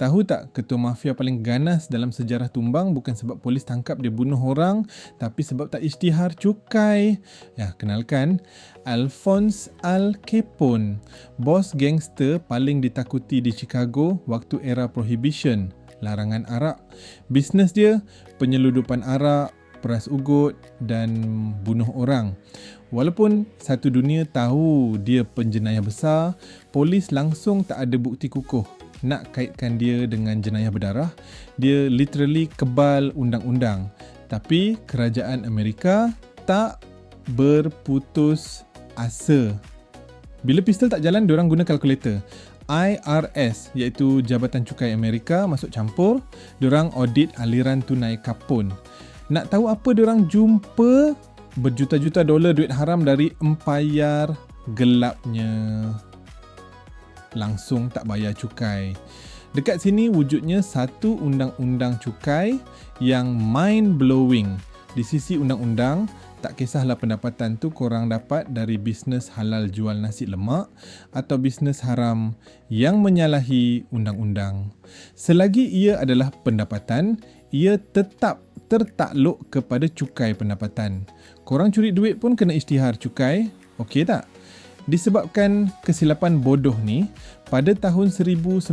Tahu tak, ketua mafia paling ganas dalam sejarah tumbang bukan sebab polis tangkap dia bunuh orang, tapi sebab tak isytihar cukai. Ya, kenalkan, Alphonse Al Capone, bos gangster paling ditakuti di Chicago waktu era Prohibition, larangan arak. Bisnes dia, penyeludupan arak, peras ugut dan bunuh orang. Walaupun satu dunia tahu dia penjenayah besar, polis langsung tak ada bukti kukuh nak kaitkan dia dengan jenayah berdarah. Dia literally kebal undang-undang. Tapi kerajaan Amerika tak berputus asa. Bila pistol tak jalan, diorang guna kalkulator. IRS iaitu Jabatan Cukai Amerika masuk campur, diorang audit aliran tunai Capone. Nak tahu apa diorang jumpa? Berjuta-juta dolar duit haram dari empayar gelapnya. Langsung tak bayar cukai. Dekat sini wujudnya satu undang-undang cukai yang mind-blowing. Di sisi undang-undang, tak kisahlah pendapatan tu korang dapat dari bisnes halal jual nasi lemak atau bisnes haram yang menyalahi undang-undang. Selagi ia adalah pendapatan, ia tetap tertakluk kepada cukai pendapatan. Korang curi duit pun kena isytihar cukai, okey tak? Disebabkan kesilapan bodoh ni, pada tahun 1931,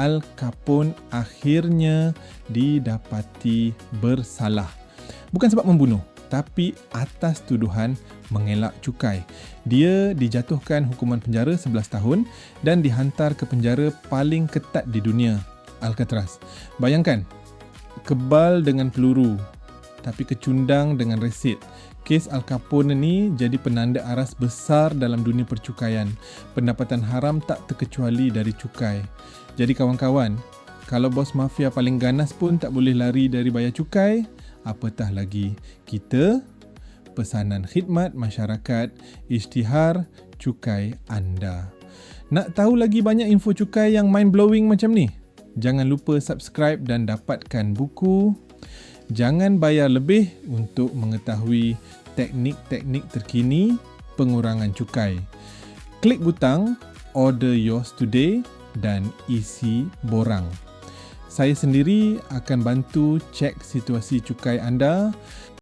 Al Capone akhirnya didapati bersalah. Bukan sebab membunuh, tapi atas tuduhan mengelak cukai. Dia dijatuhkan hukuman penjara 11 tahun dan dihantar ke penjara paling ketat di dunia, Alcatraz. Bayangkan, kebal dengan peluru, tapi kecundang dengan resit. Kes Al Capone ni jadi penanda aras besar dalam dunia percukaian. Pendapatan haram tak terkecuali dari cukai. Jadi kawan-kawan, kalau bos mafia paling ganas pun tak boleh lari dari bayar cukai, apatah lagi kita. Pesanan khidmat masyarakat, isytihar cukai anda. Nak tahu lagi banyak info cukai yang mind-blowing macam ni? Jangan lupa subscribe dan dapatkan buku Jangan Bayar Lebih untuk mengetahui teknik-teknik terkini pengurangan cukai. Klik butang Order Yours Today dan isi borang. Saya sendiri akan bantu cek situasi cukai anda